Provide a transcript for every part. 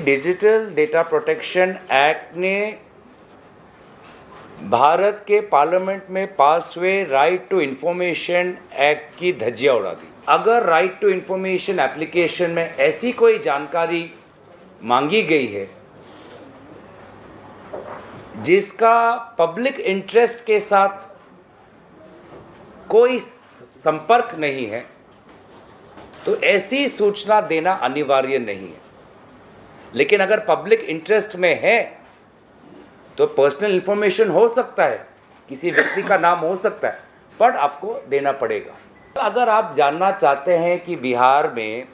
Digital data protection act ने भारत के parliament में पास हुए राइट टू इंफॉर्मेशन एक्ट की धज्जियां उड़ा दी। अगर राइट टू इंफॉर्मेशन एप्लीकेशन में ऐसी कोई जानकारी मांगी गई है जिसका पब्लिक इंटरेस्ट के साथ कोई संपर्क नहीं है, तो ऐसी सूचना देना अनिवार्य नहीं है। लेकिन अगर पब्लिक इंटरेस्ट में है तो पर्सनल इंफॉर्मेशन हो सकता है, किसी व्यक्ति का नाम हो सकता है, पर आपको देना पड़ेगा। अगर आप जानना चाहते हैं कि बिहार में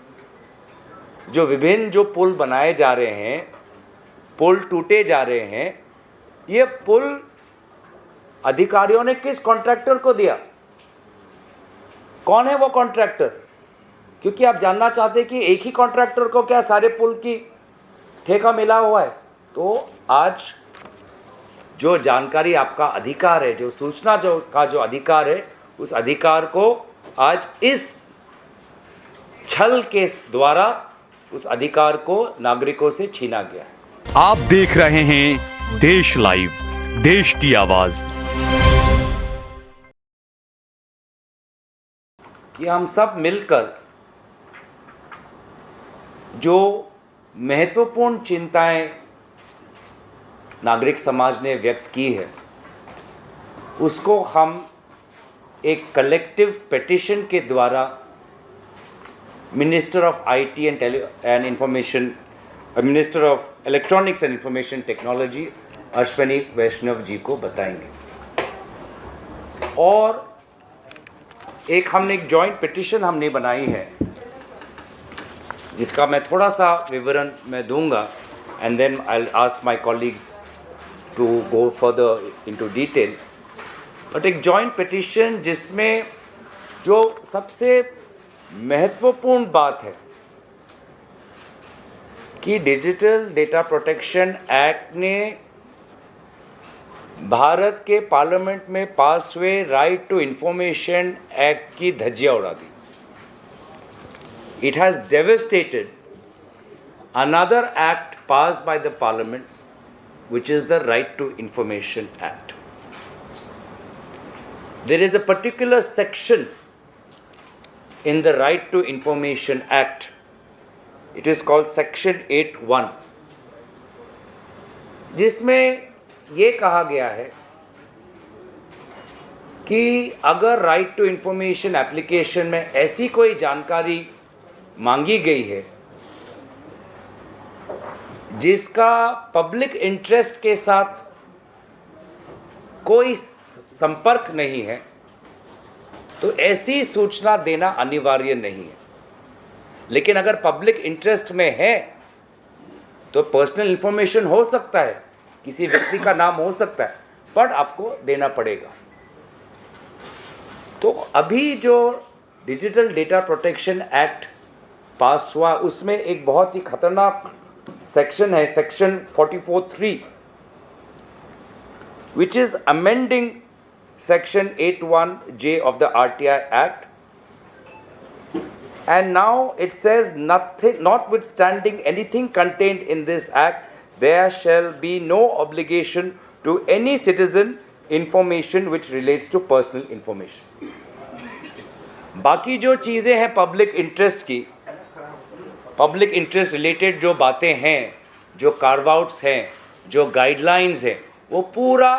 जो विभिन्न जो पुल बनाए जा रहे हैं, पुल टूटे जा रहे हैं, ये पुल अधिकारियों ने किस कॉन्ट्रैक्टर को दिया, कौन है वो कॉन्ट्रैक्टर? क्योंकि आप जानना चाहते हैं कि एक ही कॉन्ट्रैक्टर को क्या सारे पुल की ठेका मिला हुआ है। तो आज जो जानकारी आपका अधिकार है, जो सूचना जो अधिकार है, उस अधिकार को आज इस छल के द्वारा उस अधिकार को नागरिकों से छीना गया है। आप देख रहे हैं देश लाइव, देश की आवाज। कि हम सब मिलकर जो महत्वपूर्ण चिंताएं नागरिक समाज ने व्यक्त की है, उसको हम एक कलेक्टिव पिटीशन के द्वारा minister of IT and information, minister of electronics and information technology Ashwini Vaishnaw ji को बताएंगे। और हमने एक जॉइंट पिटीशन हमने बनाई है, जिसका मैं थोड़ा सा विवरण मैं दूंगा, and then I will ask my colleagues to go further into detail. But एक जॉइंट पिटीशन जिसमें जो सबसे महत्वपूर्ण बात है कि डिजिटल डेटा प्रोटेक्शन एक्ट ने भारत के पार्लियामेंट में पास हुए राइट टू इंफॉर्मेशन एक्ट की धज्जियां उड़ा दी। It has devastated another act passed by the Parliament, which is the Right to Information Act. There is a particular section in the Right to Information Act. It is called Section 8(1), जिसमें ये कहा गया है कि अगर right to information application में ऐसी कोई जानकारी मांगी गई है जिसका पब्लिक इंटरेस्ट के साथ कोई संपर्क नहीं है, तो ऐसी सूचना देना अनिवार्य नहीं है। लेकिन अगर पब्लिक इंटरेस्ट में है तो पर्सनल इंफॉर्मेशन हो सकता है, किसी व्यक्ति का नाम हो सकता है, पर आपको देना पड़ेगा। तो अभी जो डिजिटल डेटा प्रोटेक्शन एक्ट पास हुआ, उसमें एक बहुत ही खतरनाक सेक्शन है, section 44(3), which is amending section 8(1)(j) of the RTI Act, and now it says notwithstanding anything contained in this act, there shall be no obligation to any citizen information which relates to personal information. बाकी जो चीज़ें हैं public interest की, public interest related जो बातें हैं, जो curve outs हैं, जो गाइडलाइंस हैं, वो पूरा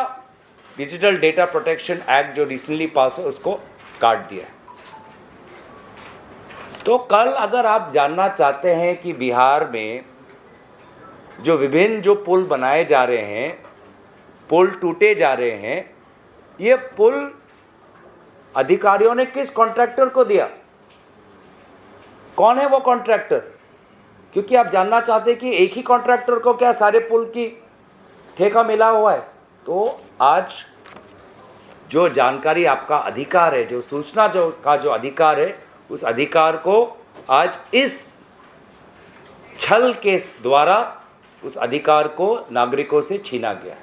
डिजिटल डेटा प्रोटेक्शन एक्ट जो रिसेंटली पास हो उसको काट दिया है। तो कल अगर आप जानना चाहते हैं कि बिहार में जो विभिन्न जो पुल बनाए जा रहे हैं, पुल टूटे जा रहे हैं, ये पुल अधिकारियों ने किस कॉन्ट्रैक्टर को दिया, कौन है वो कॉन्ट्रैक्टर? क्योंकि आप जानना चाहते हैं कि एक ही कॉन्ट्रैक्टर को क्या सारे पुल की ठेका मिला हुआ है। तो आज जो जानकारी आपका अधिकार है, जो सूचना जो अधिकार है, उस अधिकार को आज इस छल के द्वारा उस अधिकार को नागरिकों से छीना गया है।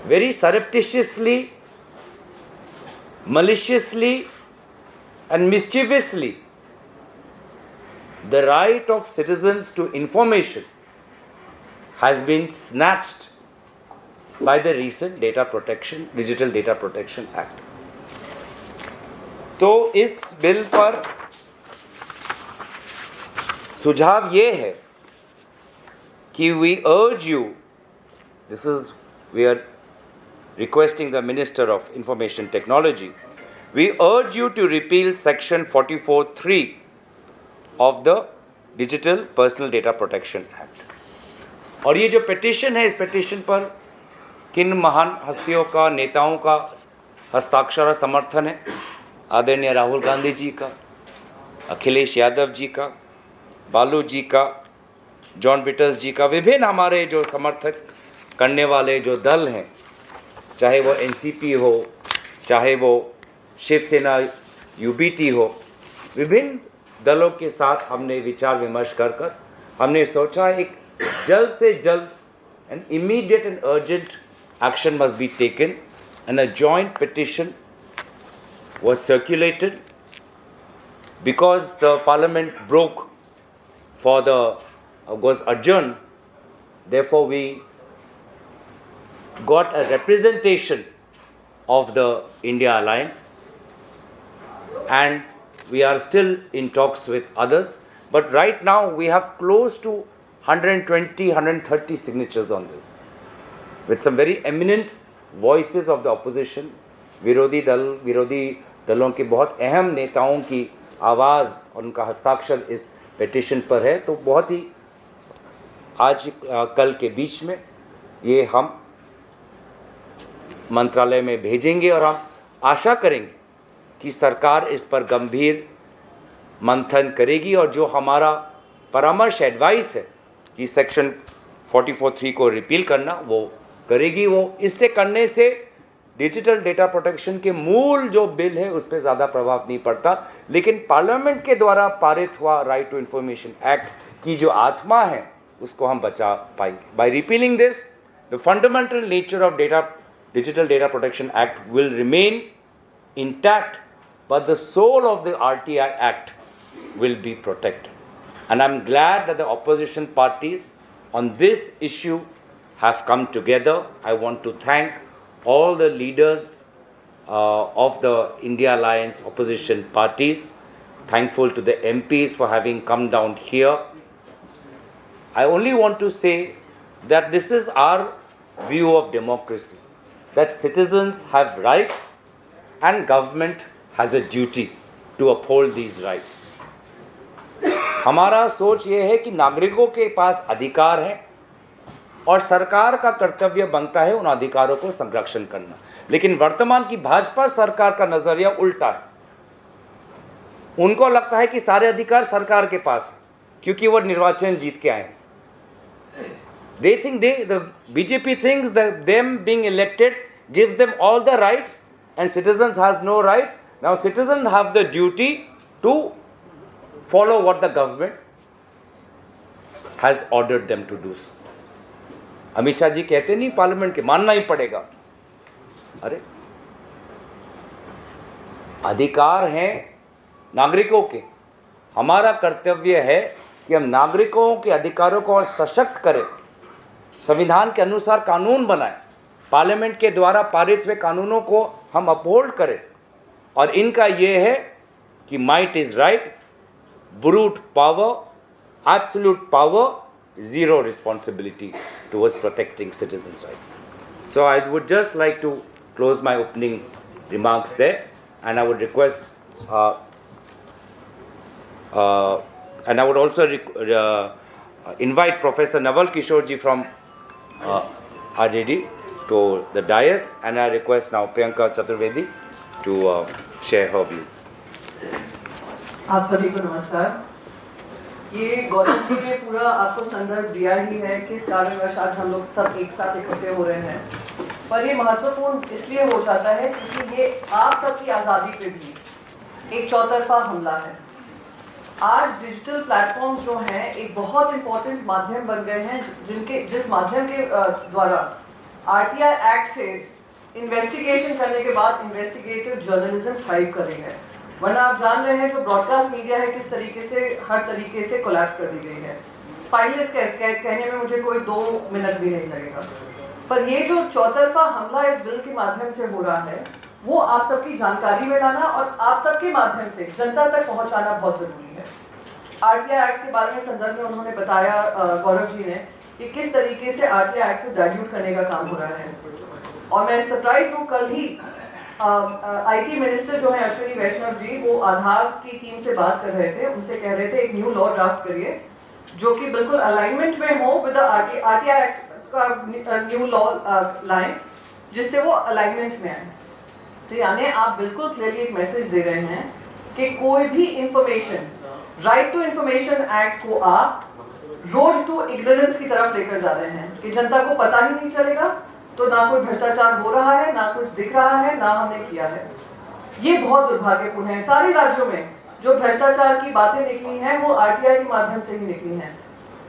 Very surreptitiously, maliciously and mischievously the right of citizens to information has been snatched by the recent Digital Data Protection Act. तो इस बिल पर सुझाव ये है कि we urge you, we are requesting the Minister of Information Technology, we urge you to repeal section 44(3) of the Digital Personal Data Protection Act. और ये जो पिटीशन है, इस पिटीशन पर किन महान हस्तियों का, नेताओं का हस्ताक्षर और समर्थन है? आदरणीय राहुल गांधी जी का, अखिलेश यादव जी का, बालू जी का, जॉन पीटर्स जी का, विभिन्न हमारे जो समर्थक करने वाले जो दल हैं, चाहे वो एनसीपी हो, चाहे वो शिवसेना यूबीटी हो, विभिन्न दलों के साथ हमने विचार विमर्श कर हमने सोचा एक जल्द से जल्द an immediate and urgent action must be taken, and a joint petition was circulated because the parliament was adjourned. Therefore, we got a representation of the India Alliance, and we are still in talks with others. But right now, we have close to 120-130 signatures on this, with some very eminent voices of the opposition. विरोधी दलों के बहुत अहम नेताओं की आवाज़ और उनका हस्ताक्षर इस पिटीशन पर है। तो बहुत ही आज कल के बीच में ये हम मंत्रालय में भेजेंगे और हम आशा करेंगे कि सरकार इस पर गंभीर मंथन करेगी और जो हमारा परामर्श एडवाइस है कि सेक्शन 44(3) को रिपील करना, वो करेगी। वो इससे करने से डिजिटल डेटा प्रोटेक्शन के मूल जो बिल है उस पर ज़्यादा प्रभाव नहीं पड़ता, लेकिन पार्लियामेंट के द्वारा पारित हुआ राइट टू इंफॉर्मेशन एक्ट की जो आत्मा है उसको हम बचा पाएंगे। By repealing this, the fundamental nature of digital data protection act will remain intact, but the soul of the RTI act will be protected. And I'm glad that the opposition parties on this issue have come together. I want to thank all the leaders of the India Alliance opposition parties. Thankful to the MPs for having come down here. I only want to say that this is our view of democracy, that citizens have rights and government has a duty to uphold these rights. हमारा सोच ये है कि नागरिकों के पास अधिकार है और सरकार का कर्तव्य बनता है उन अधिकारों को संरक्षण करना। लेकिन वर्तमान की भाजपा सरकार का नजरिया उल्टा है। उनको लगता है कि सारे अधिकार सरकार के पास है क्योंकि वो निर्वाचन जीत के आए हैं। They think the BJP thinks that them being elected gives them all the rights and citizens has no rights. Now citizens have the duty to follow what the government has ordered them to do. Amit Shah ji कहते नहीं parliament के, मानना ही पड़ेगा। अरे अधिकार हैं नागरिकों के, हमारा कर्तव्य है कि हम नागरिकों के अधिकारों को और सशक्त करें, संविधान के अनुसार कानून बनाएं, पार्लियामेंट के द्वारा पारित हुए कानूनों को हम अपहोल्ड करें। और इनका ये है कि might is right, brute power, absolute power, zero responsibility towards protecting citizens' rights. So I would just like to close my opening remarks there, and I would request, and I would also invite Professor Naval Kishore ji from RJD to the dais, and I request now Priyanka Chaturvedi to share her views. आप सभी को नमस्कार। ये गौरव जी ने पूरा आपको संदर्भ दिया ही है किस कारणवशात हम लोग सब एक साथ इकट्ठे हो रहे हैं, पर ये महत्वपूर्ण इसलिए हो जाता है क्योंकि ये आप सबकी आज़ादी पे भी एक चौतरफा हमला है। आज डिजिटल प्लेटफॉर्म्स जो हैं एक बहुत इंपॉर्टेंट माध्यम बन गए हैं जिस माध्यम के द्वारा RTI एक्ट से इन्वेस्टिगेशन करने के बाद इन्वेस्टिगेटिव जर्नलिज्म थ्राइव करेंगे। वरना आप जान रहे हैं जो ब्रॉडकास्ट मीडिया है किस तरीके से हर तरीके से कोलैप्स कर दी गई है। स्पाइनलेस कहने में मुझे कोई 2 मिनट भी नहीं लगेगा। पर ये जो चौतरफा हमला इस बिल के माध्यम से हो रहा है वो आप सबकी जानकारी में लाना और आप सबके माध्यम से जनता तक पहुंचाना बहुत जरूरी है। आरटीआई एक्ट के बारे में संदर्भ में उन्होंने बताया गौरव जी ने कि किस तरीके से आरटीआई एक्ट को डाइल्यूट करने का काम हो रहा है। और मैं सरप्राइज हूँ, कल ही आईटी मिनिस्टर जो है अश्विनी वैष्णव जी, वो आधार की टीम से बात कर रहे थे, उनसे कह रहे थे एक न्यू लॉ ड्राफ्ट करिए जो कि बिल्कुल अलाइनमेंट में हो विद आरटीआई एक्ट का न्यू लॉ लाइन, जिससे वो अलाइनमेंट में आए। तो यानी आप बिल्कुल क्लियरली एक मैसेज दे रहे हैं कि कोई भी information, right to information act को आप रोड टू इग्नोरेंस की तरफ लेकर जा रहे हैं कि जनता को पता ही नहीं चलेगा, तो ना कोई भ्रष्टाचार हो रहा है, ना कुछ दिख रहा है, ना हमने किया है। ये बहुत दुर्भाग्यपूर्ण है। सारे राज्यों में जो भ्रष्टाचार की बातें निकली हैं वो आरटीआई के माध्यम से ही निकली हैं,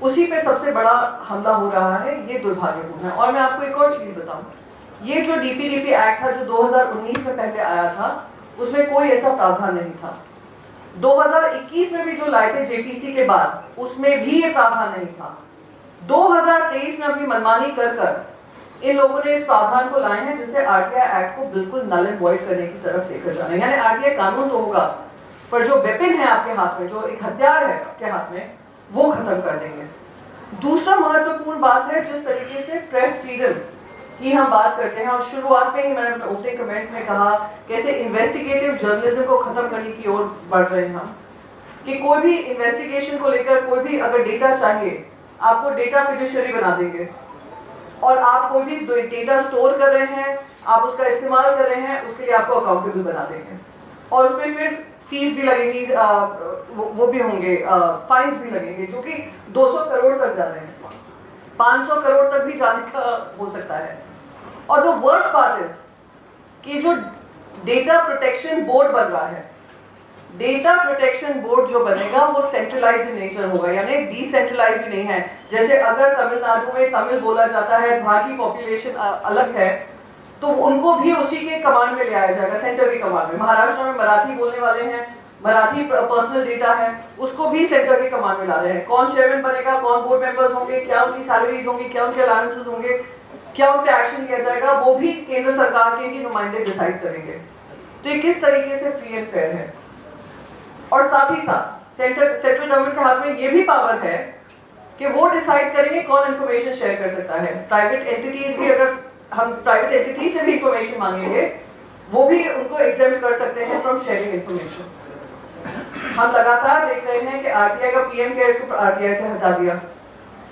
उसी पे सबसे बड़ा हमला हो रहा है। ये दुर्भाग्यपूर्ण है। और मैं आपको एक और चीज बताऊं, ये जो डीपीडीपी एक्ट था जो 2019 में पहले आया था, उसमें कोई ऐसा प्रावधान नहीं था। 2021 में भी जो लाए थे जेपीसी के बाद, उसमें भी ये प्रावधान नहीं था। 2023 में अपनी मनमानी कर इन लोगों ने इस प्रावधान को लाए हैं जिससे आरटीआई एक्ट को बिल्कुल नल एंड वॉइड करने की तरफ लेकर जाना है। यानी आरटीआई कानून तो होगा, पर जो वेपन है आपके हाथ में, जो एक हथियार है आपके हाथ में, वो खत्म कर देंगे। दूसरा महत्वपूर्ण बात है जिस तरीके से प्रेस फ्रीडम की हम बात करते हैं, और शुरुआत में ही मैंने अपने ओपनिंग कमेंट में कहा कैसे इन्वेस्टिगेटिव जर्नलिज्म को खत्म करने की ओर बढ़ रहे हैं हम, कि कोई भी इन्वेस्टिगेशन को लेकर कोई भी अगर डेटा चाहिए, आपको डेटा फिडुशियरी बना देंगे, और आप कोई भी डेटा स्टोर कर रहे हैं, आप उसका इस्तेमाल कर रहे हैं, उसके लिए आपको अकाउंटेबल बना देंगे, और उसमें फिर फीस भी लगेगी, वो भी होंगे, फाइन्स भी लगेंगे, जो कि 200 करोड़ तक जा रहे हैं, 500 करोड़ तक भी जाने का हो सकता है। और द वर्स्ट पार्ट इज कि जो डेटा प्रोटेक्शन बोर्ड बन रहा है, डेटा प्रोटेक्शन बोर्ड जो बनेगा वो सेंट्रलाइज्ड इन नेचर होगा, यानी डिसेंट्रलाइज्ड भी नहीं है। जैसे अगर तमिलनाडु में तमिल बोला जाता है, वहां की पॉपुलेशन अलग है, तो उनको भी उसी के कमांड में ले आया जाएगा, सेंटर के कमांड में। महाराष्ट्र में मराठी बोलने वाले हैं, मराठी पर्सनल डेटा है, उसको भी सेंटर के कमांड में ला रहे हैं। कौन चेयरमैन बनेगा, कौन बोर्ड मेंबर्स होंगे, क्या उनकी सैलरीज होंगी, क्या उनके अलाउंसेस होंगे, क्या उन पे एक्शन लिया जाएगा, वो भी केंद्र सरकार के ही नुमाइंदे डिसाइड करेंगे। तो ये किस तरीके से फ्री एंड फेयर है। और साथ ही साथ सेंट्रल गवर्नमेंट के हाथ में ये भी पावर है कि वो डिसाइड करेंगे कौन इंफॉर्मेशन शेयर कर सकता है। प्राइवेट एंटिटीज भी, अगर हम प्राइवेट एंटिटी से भी इंफॉर्मेशन मांगेंगे, वो भी उनको एग्जेम्प्ट कर सकते हैं फ्रॉम शेयरिंग इंफॉर्मेशन। हम लगातार देख रहे हैं कि आरटीआई का पीएम केयर्स को आरटीआई से हटा दिया।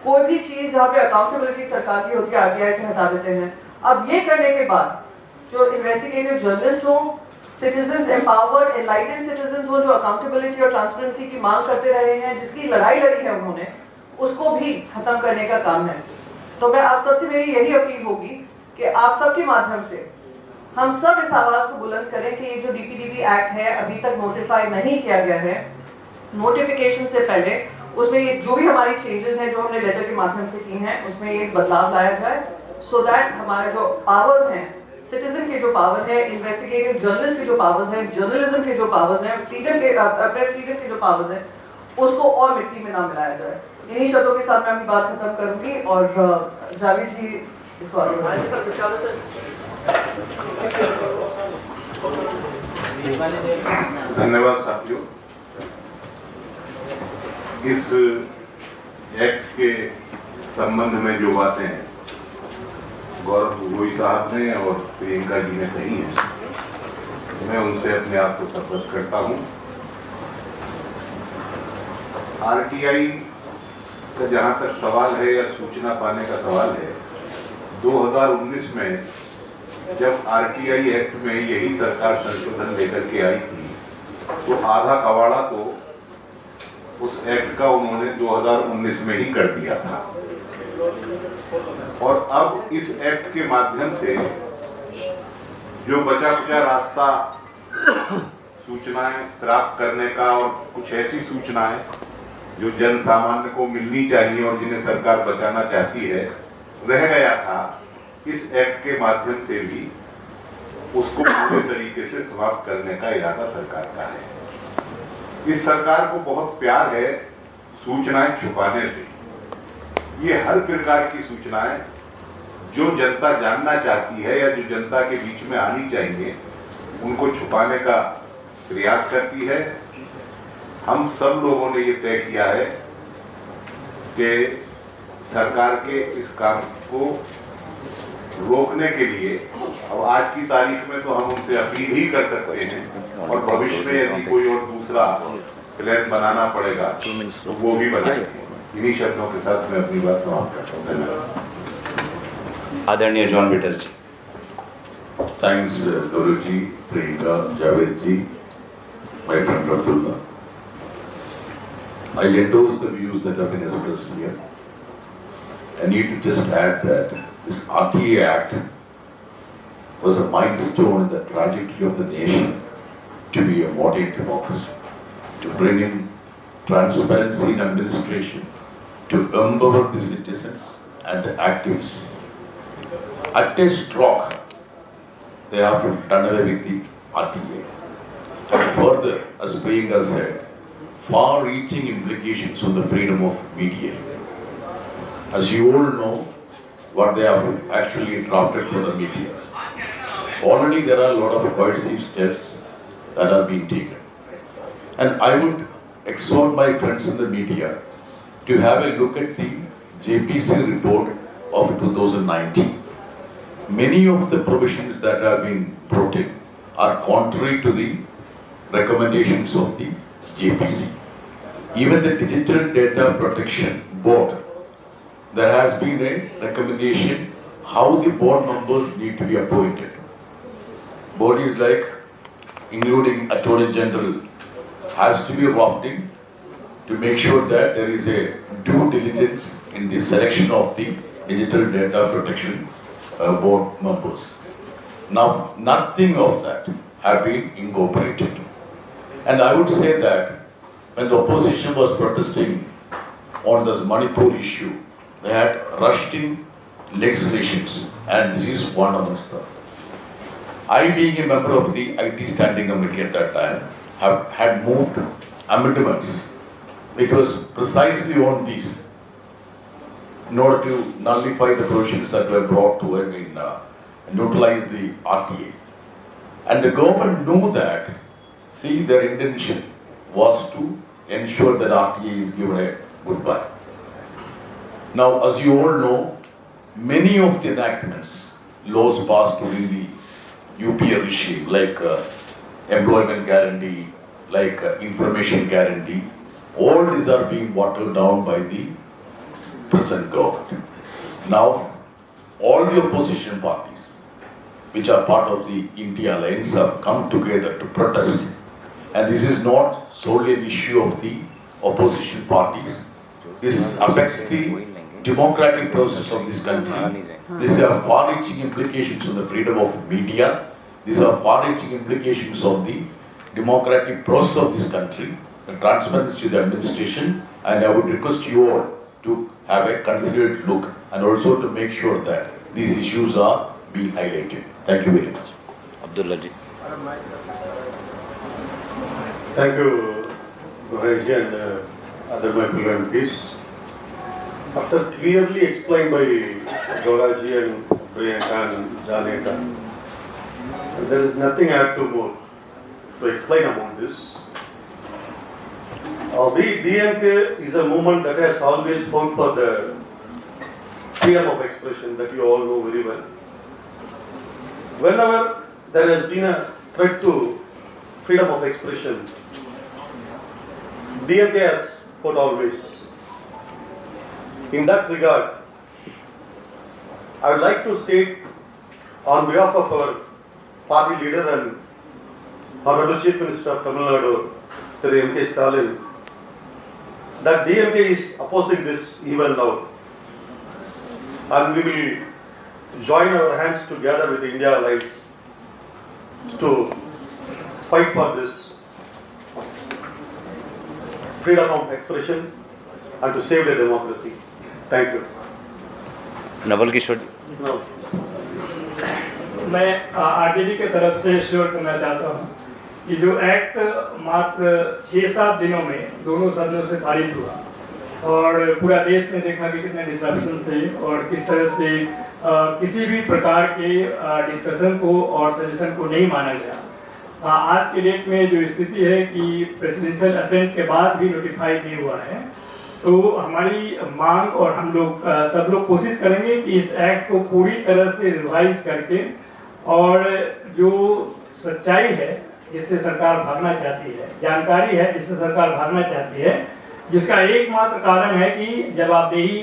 कोई भी चीज जहाँ पे अकाउंटेबिलिटी सरकार की होती है, आरटीआई से हटा देते हैं। अब ये करने के बाद जो इन्वेस्टिगेटिव जर्नलिस्ट हो, सिटीजंस एम्पावर्ड एनलाइटेंड सिटीजंस हो, जो अकाउंटेबिलिटी और ट्रांसपेरेंसी की मांग करते रहे हैं, जिसकी लड़ाई लड़ी है उन्होंने, उसको भी खत्म करने का काम है। तो मैं आप सबसे मेरी यही अपील होगी कि आप सबके माध्यम से हम सब इस आवाज को बुलंद करें कि ये जो डीपीडीपी एक्ट है अभी तक नोटिफाई नहीं किया गया है, नोटिफिकेशन से पहले उसमें ये जो भी हमारी चेंजेस हैं जो हमने लेटर के माध्यम से की हैं, उसमें ये बदलाव लाया जाए, सो दैट हमारे जो पावर्स हैं, सिटीजन के जो पावर है, इन्वेस्टिगेटिव जर्नलिस्ट के जो पावर्स हैं, जर्नलिज्म के जो पावर्स हैं, फ्रीडम के प्रेस फ्रीडम के जो पावर्स हैं, उसको और मिट्टी में ना मिलाया जाए। इन्हीं शब्दों के साथ मैं अपनी बात खत्म करूंगी और जावेद जी धन्यवाद साथियों। इस एक्ट के संबंध में जो बातें गौरव गोगोई साहब ने और प्रियंका जी ने कही हैं, मैं उनसे अपने आप को सहमत करता हूं। आरटीआई का जहां तक सवाल है या सूचना पाने का सवाल है, 2019 में जब आरटीआई एक्ट में यही सरकार संशोधन लेकर के आई थी, तो आधा कवाड़ा तो उस एक्ट का उन्होंने 2019 में ही कर दिया था। और अब इस एक्ट के माध्यम से जो बचा कुचा रास्ता सूचनाएं प्राप्त करने का, और कुछ ऐसी सूचनाएं जो जन सामान्य को मिलनी चाहिए और जिन्हें सरकार बचाना चाहती है, रह गया था, इस एक्ट के माध्यम से भी उसको पूरे तरीके से समाप्त करने का इरादा सरकार का है। इस सरकार को बहुत प्यार है सूचनाएं छुपाने से। ये हर प्रकार की सूचनाएं जो जनता जानना चाहती है या जो जनता के बीच में आनी चाहिए उनको छुपाने का प्रयास करती है। हम सब लोगों ने ये तय किया है कि सरकार के इस काम को रोकने के लिए, अब आज की तारीख में तो हम उनसे अपील ही कर सकते हैं और भविष्य में यदि कोई और दूसरा प्लान बनाना पड़ेगा तो वो भी बनाएंगे। इन्हीं शब्दों के साथ मैं अपनी बात समाप्त करता हूँ। धन्यवाद। आदरणीय John tweeters ji. Thanks, Gaurav ji, Priyanka, Javed ji, my friend Abdullah. I endorse the views that have been expressed here. I need to just add that this RTA Act was a milestone in the trajectory of the nation to be a modern democracy, to bring in transparency in administration, to empower the citizens and the activists. At a stroke, they have done away with the RTA. And further, as Priyanka said, far-reaching implications on the freedom of media. As you all know, what they have actually drafted for the media. Already there are a lot of coercive steps that are being taken. And I would exhort my friends in the media to have a look at the JPC report of 2019. Many of the provisions that have been brought in are contrary to the recommendations of the JPC. Even the Digital Data Protection Board, there has been a recommendation how the board members need to be appointed. Bodies like, including Attorney General, has to be opting to make sure that there is a due diligence in the selection of the Digital Data Protection Board members. Now, nothing of that have been incorporated. And I would say that when the opposition was protesting on this Manipur issue, they had rushed in legislations, and this is one amongst them. I, being a member of the IT Standing Committee at that time, had moved amendments because precisely on these, in order to nullify the provisions that were brought to neutralize the RTA. And the government knew that, see, their intention was to ensure that RTA is given a goodbye. Now, as you all know, many of the enactments, laws passed during the UPA regime, like employment guarantee, like information guarantee, all these are being watered down by the present government. Now, all the opposition parties, which are part of the India Alliance, have come together to protest. And this is not solely an issue of the opposition parties. This affects the democratic process of this country. These are far-reaching implications on the freedom of media. These are far-reaching implications on the democratic process of this country, the transparency to the administration, and I would request you all to have a considerate look and also to make sure that these issues are being highlighted. Thank you very much. Abdullah ji. Thank you, Gaurav and other my fellow MPs. After clearly explained by Gaurav and Priyanka and Janeta, there is nothing I have to more to explain about this. We DMK is a movement that has always fought for the freedom of expression that you all know very well. Whenever there has been a threat to freedom of expression, DMK has fought always. In that regard, I would like to state on behalf of our party leader and Honorable Chief Minister of Tamil Nadu, Sri M.K. Stalin, that DMK is opposing this even now. And we will join our hands together with India Alliance to fight for this freedom of expression and to save the democracy. Thank you. Naval Kishore ji. No. मैं RJD की तरफ से sure करना चाहता हूँ कि जो act मात्र 6-7 दिनों में दोनों सदनों से पारित हुआ और पूरा देश ने देखा कि कितने डिस्ट्रप्शन थे और किस तरह से किसी भी प्रकार के डिस्कशन को और सजेशन को नहीं माना गया। आज के डेट में जो स्थिति है कि प्रेसिडेंशियल असेंट के बाद भी नोटिफाई नहीं हुआ है, तो हमारी मांग और हम लोग सब लोग कोशिश करेंगे कि इस एक्ट को पूरी तरह से रिवाइज करके और जो सच्चाई है जिससे सरकार भागना चाहती है, जानकारी है जिससे सरकार भागना चाहती है, जिसका एकमात्र कारण है कि जवाबदेही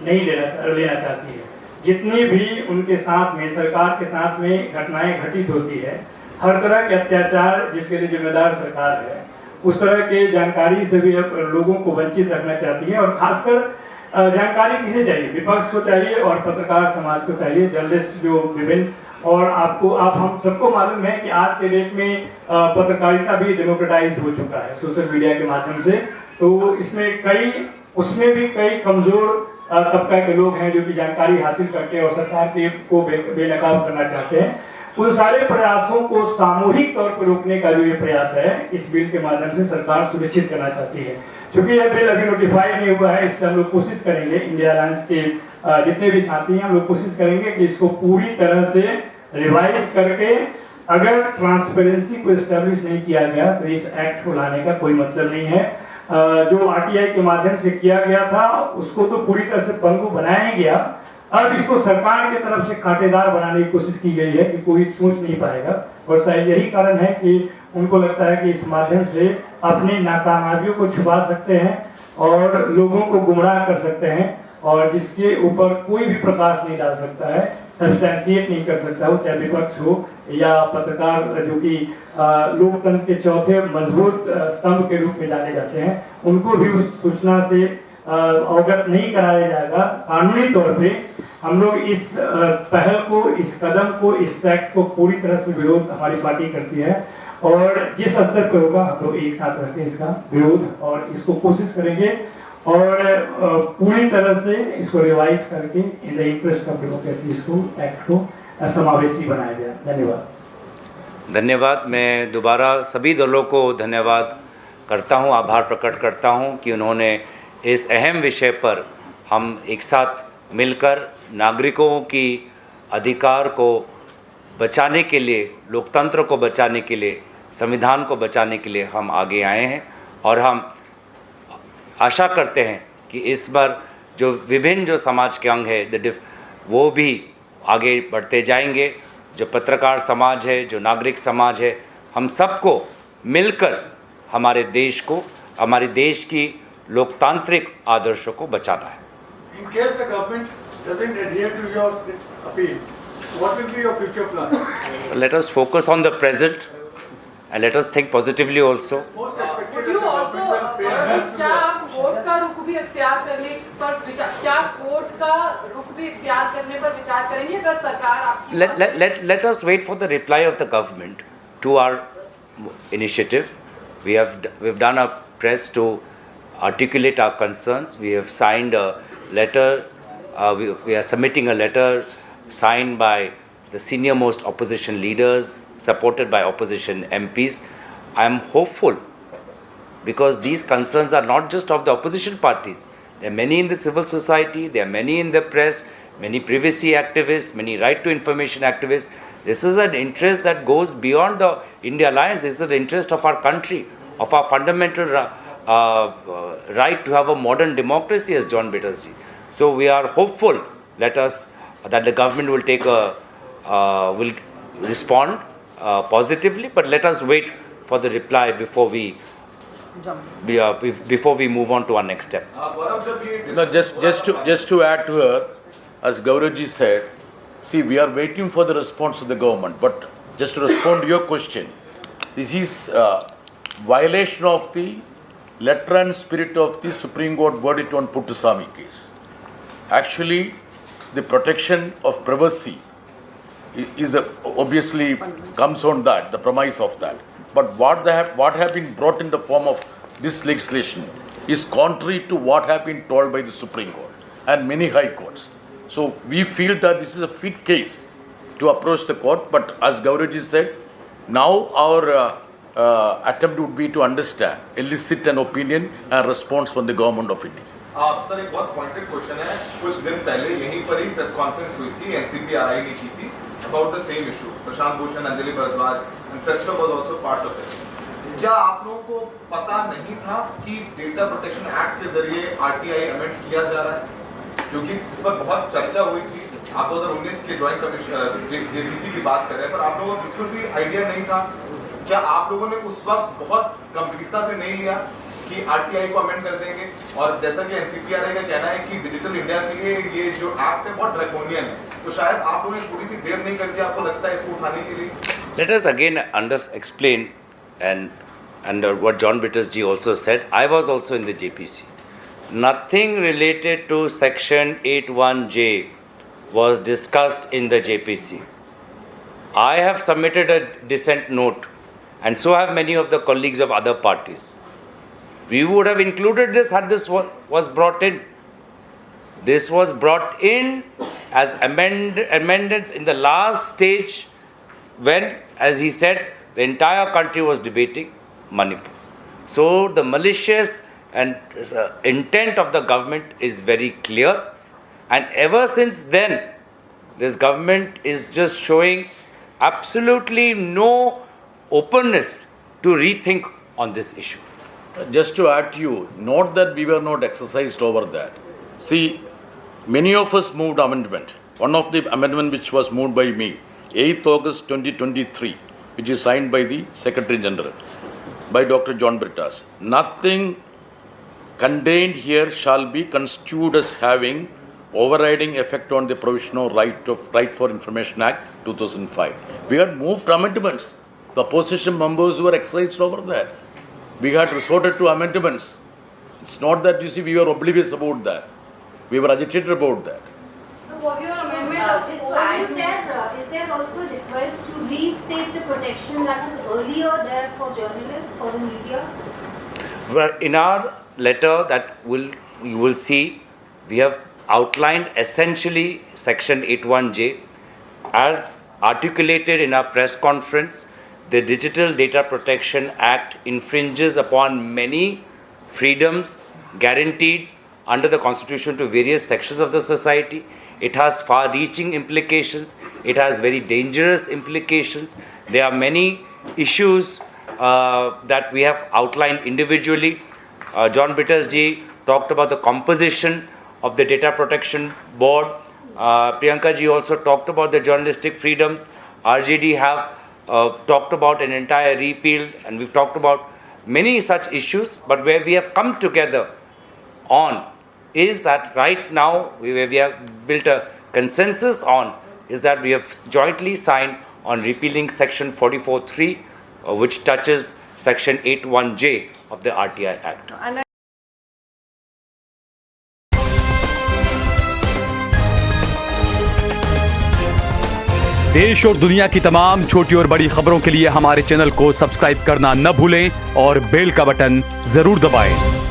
नहीं लेना चाहती है। जितनी भी उनके साथ में, सरकार के साथ में घटनाएं घटित होती है, हर तरह के अत्याचार जिसके लिए जिम्मेदार सरकार है, उस तरह के जानकारी से भी लोगों को वंचित रखना चाहती है। और खासकर जानकारी किसे चाहिए? विपक्ष को चाहिए और पत्रकार समाज को चाहिए, जर्नलिस्ट जो विभिन्न, और आप हम सबको मालूम है कि आज के डेट में पत्रकारिता भी डेमोक्रेटाइज हो चुका है सोशल मीडिया के माध्यम से। तो उसमें भी कई कमजोर तबका के लोग हैं जो कि जानकारी हासिल करके और सरकार को बेनकाब करना चाहते हैं। उन सारे प्रयासों को सामूहिक तौर पर रोकने का जो ये प्रयास है, इस बिल के माध्यम से सरकार सुनिश्चित करना चाहती है। क्योंकि यह बिल अभी नोटिफाई नहीं हुआ है, इससे हम लोग कोशिश करेंगे, इंडिया अलायंस के जितने भी साथी हैं, हम लोग कोशिश करेंगे कि इसको पूरी तरह से रिवाइज करके, अगर ट्रांसपेरेंसी को एस्टेब्लिश नहीं किया गया तो इस एक्ट को लाने का कोई मतलब नहीं है। जो आरटीआई के माध्यम से किया गया था उसको तो पूरी तरह से पंगु बनाया ही गया। अब इसको सरकार की तरफ से कांटेदार बनाने की कोशिश की गई है कि कोई सोच नहीं पाएगा, और शायद यही कारण है कि उनको लगता है कि इस माध्यम से अपनी नाकामयाबियों को छुपा सकते हैं और लोगों को गुमराह कर सकते हैं, और जिसके ऊपर कोई भी प्रकाश नहीं डाल सकता है, सब्सटैंशिएट नहीं कर सकता हो, चाहे विपक्ष हो या पत्रकार जो कि लोकतंत्र के चौथे मजबूत स्तंभ के रूप में जाने जाते हैं, उनको भी उस सूचना से अवगत नहीं कराया जाएगा। कानूनी तौर पे हम लोग इस पहल को, इस कदम को, इस एक्ट को पूरी तरह से विरोध हमारी पार्टी करती है, और जिस स्तर पर होगा हम लोग एक साथ रहकर इसका विरोध और इसको कोशिश करेंगे और पूरी तरह से इसको रिवाइज करके in the interest of democracy इसको एक्ट को समावेशी बनाया जाए। धन्यवाद। धन्यवाद। मैं दोबारा सभी दलों को धन्यवाद करता हूं, आभार प्रकट करता हूं कि उन्होंने इस अहम विषय पर हम एक साथ मिलकर नागरिकों की अधिकार को बचाने के लिए, लोकतंत्र को बचाने के लिए, संविधान को बचाने के लिए हम आगे आए हैं। और हम आशा करते हैं कि इस बार जो विभिन्न जो समाज के अंग है वो भी आगे बढ़ते जाएंगे। जो पत्रकार समाज है, जो नागरिक समाज है, हम सबको मिलकर हमारे देश को, हमारे देश की लोकतांत्रिक आदर्शों को बचाना है। In case the government doesn't adhere to your appeal, what will be your future plan? Let us focus on the present and let us think positively also. Would you also क्या आप कोर्ट का रुख भी इख्तियार करने पर विचार करेंगे अगर सरकार आपकी? Let us wait for the reply of the government to our initiative. We've done a press to articulate our concerns. We have signed a letter. We are submitting a letter signed by the senior most opposition leaders, supported by opposition MPs. I am hopeful because these concerns are not just of the opposition parties. There are many in the civil society, there are many in the press, many privacy activists, many right to information activists. This is an interest that goes beyond the India Alliance. This is the interest of our country, of our fundamental right to have a modern democracy, as John Bitterji. So we are hopeful that the government will will respond positively, but let us wait for the reply before we move on to our next step. No, just to add to her, as Gauravji said, see, we are waiting for the response of the government. But just to respond to your question, this is violation of the letter and spirit of the Supreme Court verdict on Puttaswamy case. Actually, the protection of privacy is obviously comes on that, the premise of that. But what have been brought in the form of this legislation is contrary to what have been told by the Supreme Court and many high courts. So we feel that this is a fit case to approach the court. But as Gauraji said, now our attempt would be to understand, elicit an opinion and response from the government of India. Sir एक बहुत pointed question है. कुछ दिन पहले यहीं पर ही press conference हुई थी, एनसीपीआरआई ने की थी about the same issue. Prashant Bhushan, Anjali Bhardwaj and प्रेस्टो was also part of it. क्या आप लोगों को पता नहीं था कि डेटा प्रोटेक्शन एक्ट के जरिए आरटीआई अमेंड किया जा रहा है? क्योंकि इस पर बहुत चर्चा हुई थी. आप 2019 के ज्वाइंट कमिश्नर जेपीसी की बात कर रहे हैं, पर आप लोगों को बिल्कुल भी आइडिया नहीं था. क्या आप लोगों ने उस वक्त बहुत गंभीरता से नहीं लिया कि आरटीआई को अमेंड कर देंगे? और जैसा कि एनसीपीआरआई का कहना है कि डिजिटल इंडिया के लिए ये जो एक्ट है बहुत ड्रैकोनियन है, तो शायद आप लोगों ने थोड़ी सी देर नहीं कर दी, आपको लगता है इसको उठाने के लिए? Let us again explain and what John Bitters ji also said. I was also in the JPC. Nothing related to Section 81J was discussed in the JPC. I have submitted a dissent note, and so have many of the colleagues of other parties. We would have included this had this was brought in. This was brought in as amendments in the last stage when, as he said, the entire country was debating Manipur. So the malicious and intent of the government is very clear, and ever since then, this government is just showing absolutely no openness to rethink on this issue. Just to add to you, not that we were not exercised over that. See, many of us moved amendment. One of the amendment which was moved by me, 8th August 2023, which is signed by the Secretary General, by Dr. John Bitters. Nothing contained here shall be construed as having overriding effect on the provisional right for Information Act 2005. We had moved amendments. The opposition members were exercised over that. We had resorted to amendments. It's not that, you see, we were oblivious about that. We were agitated about that. What your amendment is there also a request to reinstate the protection that was earlier there for journalists or the media? Well, in our letter that you will see, we have outlined essentially Section 81J as articulated in our press conference. The Digital Data Protection Act infringes upon many freedoms guaranteed under the Constitution to various sections of the society. It has far-reaching implications. It has very dangerous implications. There are many issues that we have outlined individually. John Bitters ji talked about the composition of the Data Protection Board. Priyanka ji also talked about the journalistic freedoms. RJD have talked about an entire repeal, and we've talked about many such issues, but where we have come together on is that right now where we have built a consensus on is that we have jointly signed on repealing Section 44(3), which touches Section 81J of the RTI Act. देश और दुनिया की तमाम छोटी और बड़ी खबरों के लिए हमारे चैनल को सब्सक्राइब करना न भूलें और बेल का बटन जरूर दबाएं।